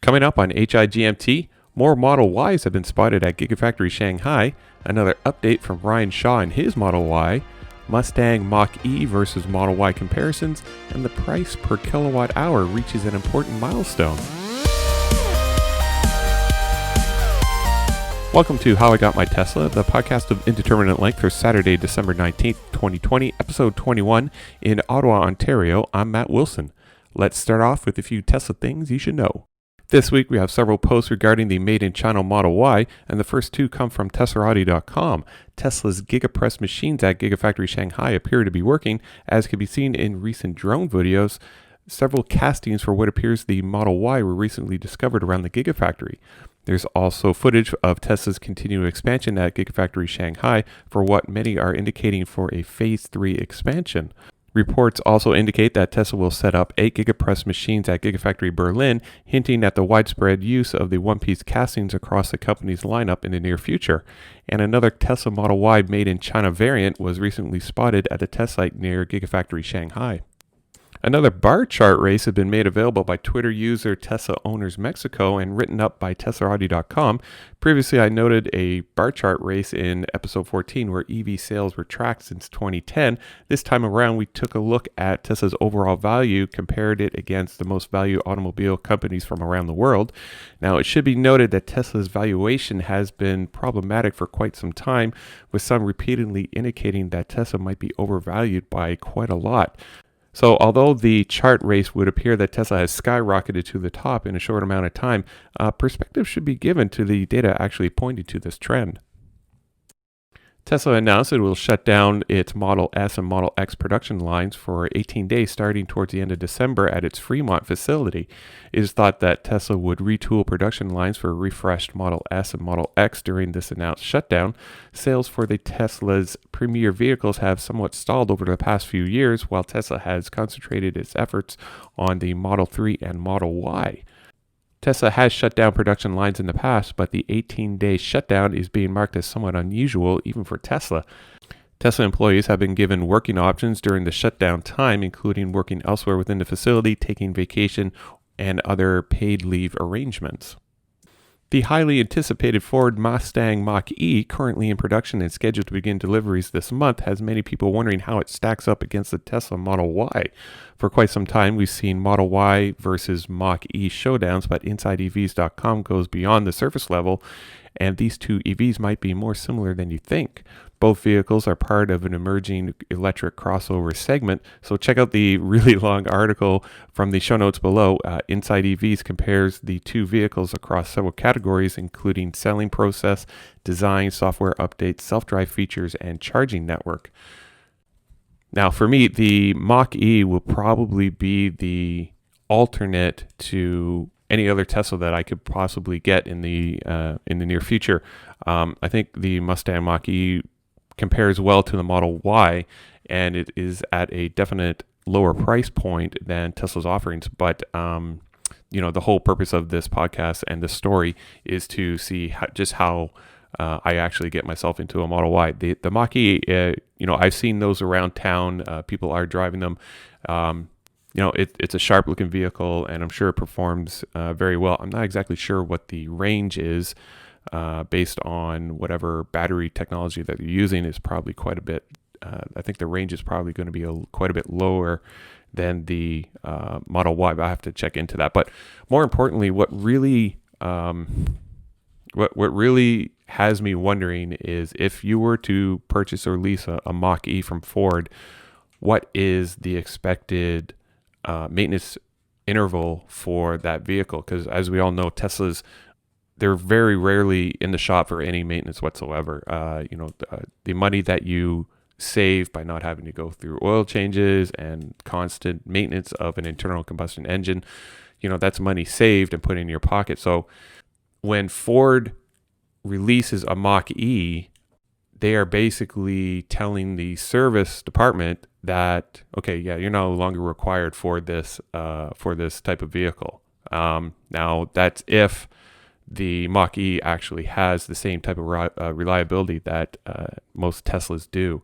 Coming up on HIGMT, more Model Ys have been spotted at GigaFactory Shanghai, another update from Ryan Shaw and his Model Y, Mustang Mach-E versus Model Y comparisons, and the price per kilowatt hour reaches an important milestone. Welcome to How I Got My Tesla, the podcast of indeterminate length for Saturday, December 19th, 2020, episode 21 in Ottawa, Ontario. I'm Matt Wilson. Let's start off with a few Tesla things you should know. This week we have several posts regarding the Made in China Model Y, and the first two come from TSLA.com. Tesla's GigaPress machines at GigaFactory Shanghai appear to be working, as can be seen in recent drone videos. Several castings for what appears the Model Y were recently discovered around the Gigafactory. There's also footage of Tesla's continued expansion at Gigafactory Shanghai for what many are indicating for a Phase 3 expansion. Reports also indicate that Tesla will set up 8 GigaPress machines at Gigafactory Berlin, hinting at the widespread use of the one-piece castings across the company's lineup in the near future. And another Tesla Model Y made in China variant was recently spotted at a test site near Gigafactory Shanghai. Another bar chart race has been made available by Twitter user Tesla Owners Mexico and written up by TSLA.com. Previously, I noted a bar chart race in episode 14 where EV sales were tracked since 2010. This time around, we took a look at Tesla's overall value, compared it against the most valued automobile companies from around the world. Now, it should be noted that Tesla's valuation has been problematic for quite some time, with some repeatedly indicating that Tesla might be overvalued by quite a lot. So although the chart race would appear that Tesla has skyrocketed to the top in a short amount of time, perspective should be given to the data actually pointing to this trend. Tesla announced it will shut down its Model S and Model X production lines for 18 days starting towards the end of December at its Fremont facility. It is thought that Tesla would retool production lines for refreshed Model S and Model X during this announced shutdown. Sales for the Tesla's premier vehicles have somewhat stalled over the past few years, while Tesla has concentrated its efforts on the Model 3 and Model Y. Tesla has shut down production lines in the past, but the 18-day shutdown is being marked as somewhat unusual even for Tesla. Tesla employees have been given working options during the shutdown time, including working elsewhere within the facility, taking vacation, and other paid leave arrangements. The highly anticipated Ford Mustang Mach-E, currently in production and scheduled to begin deliveries this month, has many people wondering how it stacks up against the Tesla Model Y. For quite some time, we've seen Model Y versus Mach-E showdowns, but InsideEVs.com goes beyond the surface level, and these two EVs might be more similar than you think. Both vehicles are part of an emerging electric crossover segment, so check out the really long article from the show notes below. Inside EVs compares the two vehicles across several categories, including selling process, design, software updates, self-drive features, and charging network. Now, for me, the Mach-E will probably be the alternate to any other Tesla that I could possibly get in the near future. I think the Mustang Mach-E compares well to the Model Y, and it is at a definite lower price point than Tesla's offerings. But the whole purpose of this podcast and this story is to see how I actually get myself into a Model Y. The Mach-E, I've seen those around town. People are driving them. It's a sharp-looking vehicle, and I'm sure it performs very well. I'm not exactly sure what the range is. Based on whatever battery technology that you're using is probably quite a bit. I think the range is probably going to be quite a bit lower than the Model Y, but I have to check into that. But more importantly, what really has me wondering is, if you were to purchase or lease a Mach-E from Ford, what is the expected maintenance interval for that vehicle? Because as we all know, they're very rarely in the shop for any maintenance whatsoever. The money that you save by not having to go through oil changes and constant maintenance of an internal combustion engine, that's money saved and put in your pocket. So when Ford releases a Mach-E, they are basically telling the service department that, okay, yeah, you're no longer required for this type of vehicle. Now that's if the Mach-E actually has the same type of reliability that most Teslas do.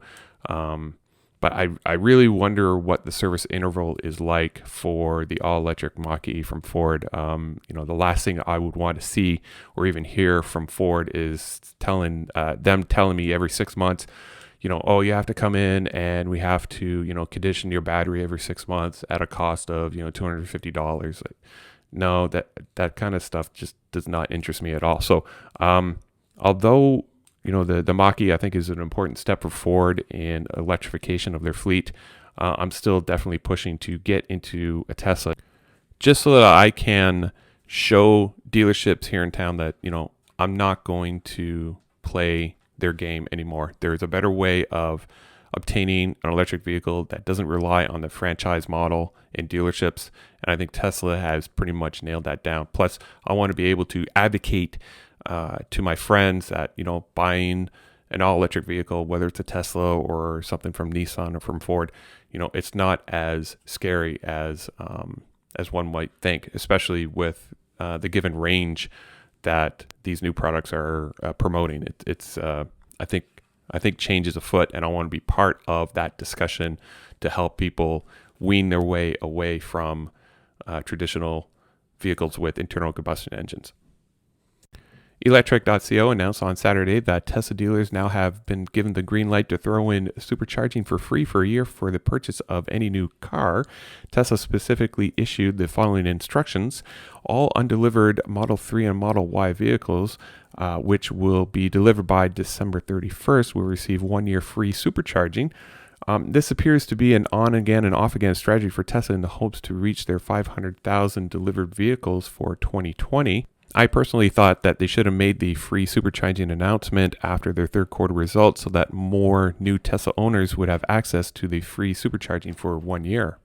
But I really wonder what the service interval is like for the all-electric Mach-E from Ford. The last thing I would want to see or even hear from Ford is telling me every 6 months, oh, you have to come in and we have to, condition your battery every 6 months at a cost of, $250. No, that kind of stuff just does not interest me at all. So, although the Mach-E, I think, is an important step for Ford in electrification of their fleet, I'm still definitely pushing to get into a Tesla just so that I can show dealerships here in town that, I'm not going to play their game anymore. There's a better way of obtaining an electric vehicle that doesn't rely on the franchise model in dealerships. And I think Tesla has pretty much nailed that down. Plus, I want to be able to advocate to my friends that, buying an all-electric vehicle, whether it's a Tesla or something from Nissan or from Ford, it's not as scary as one might think, especially with the given range that these new products are promoting. I think change is afoot, and I want to be part of that discussion to help people wean their way away from traditional vehicles with internal combustion engines. Electrek.co announced on Saturday that Tesla dealers now have been given the green light to throw in Supercharging for free for a year for the purchase of any new car. Tesla specifically issued the following instructions. All undelivered Model 3 and Model Y vehicles, which will be delivered by December 31st, will receive 1 year free Supercharging. This appears to be an on-again and off-again strategy for Tesla in the hopes to reach their 500,000 delivered vehicles for 2020. I personally thought that they should have made the free Supercharging announcement after their third quarter results so that more new Tesla owners would have access to the free Supercharging for 1 year.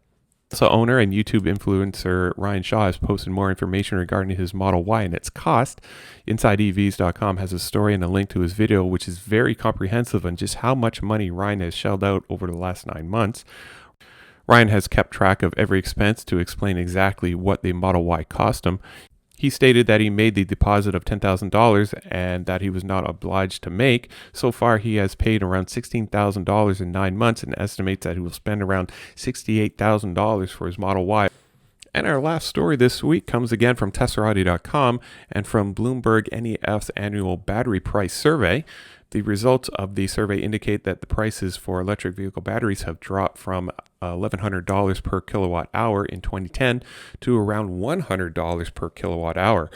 Tesla owner and YouTube influencer Ryan Shaw has posted more information regarding his Model Y and its cost. InsideEVs.com has a story and a link to his video, which is very comprehensive on just how much money Ryan has shelled out over the last 9 months. Ryan has kept track of every expense to explain exactly what the Model Y cost him. He stated that he made the deposit of $10,000 and that he was not obliged to make. So far, he has paid around $16,000 in 9 months and estimates that he will spend around $68,000 for his Model Y. And our last story this week comes again from Teslarati.com and from Bloomberg NEF's annual battery price survey. The results of the survey indicate that the prices for electric vehicle batteries have dropped from $1,100 per kilowatt hour in 2010 to around $100 per kilowatt hour.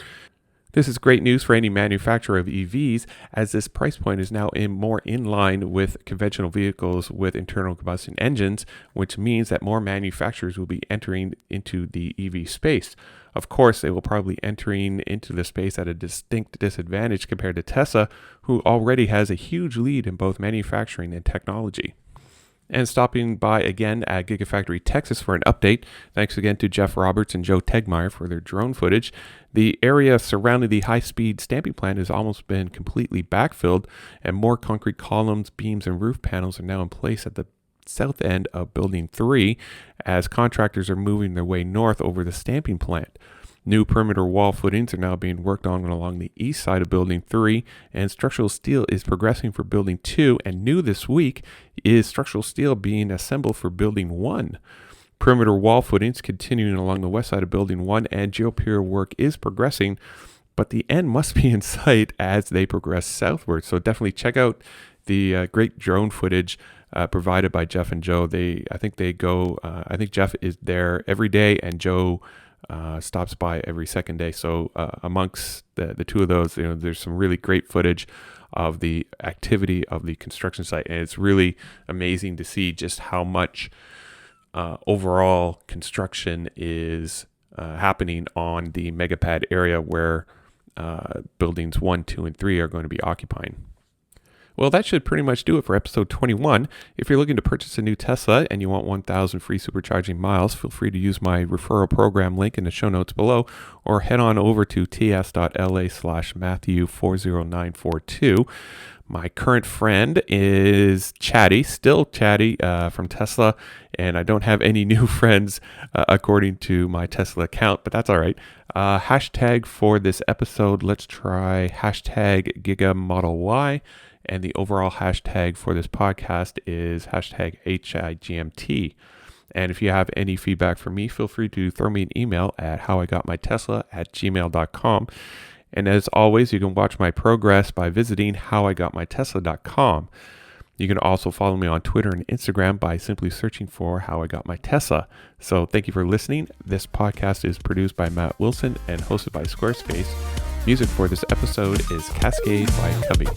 This is great news for any manufacturer of EVs, as this price point is now more in line with conventional vehicles with internal combustion engines, which means that more manufacturers will be entering into the EV space. Of course, they will probably entering into the space at a distinct disadvantage compared to Tesla, who already has a huge lead in both manufacturing and technology. And stopping by again at GigaFactory Texas for an update. Thanks again to Jeff Roberts and Joe Tegmeyer for their drone footage. The area surrounding the high-speed stamping plant has almost been completely backfilled, and more concrete columns, beams, and roof panels are now in place at the south end of Building 3 as contractors are moving their way north over the stamping plant. New perimeter wall footings are now being worked on along the east side of Building 3, and structural steel is progressing for Building 2, and new this week is structural steel being assembled for Building 1. Perimeter wall footings continuing along the west side of Building 1, and geopier work is progressing, but the end must be in sight as they progress southward. So definitely check out the great drone footage provided by Jeff and Joe. I think Jeff is there every day, and Joe stops by every second day. So amongst the two of those, there's some really great footage of the activity of the construction site, and it's really amazing to see just how much overall construction is happening on the megapad area where buildings 1, 2, and 3 are going to be occupying. Well, that should pretty much do it for episode 21. If you're looking to purchase a new Tesla and you want 1,000 free supercharging miles, feel free to use my referral program link in the show notes below, or head on over to ts.la/Matthew40942. My current friend is Chatty, still Chatty from Tesla, and I don't have any new friends according to my Tesla account, but that's all right. Hashtag for this episode, let's try hashtag Giga Model Y, and the overall hashtag for this podcast is hashtag HIGMT. And if you have any feedback for me, feel free to throw me an email at howigotmytesla@gmail.com. And as always, you can watch my progress by visiting howigotmytesla.com. You can also follow me on Twitter and Instagram by simply searching for How I Got My Tesla. So thank you for listening. This podcast is produced by Matt Wilson and hosted by Squarespace. Music for this episode is Cascade by Cubby.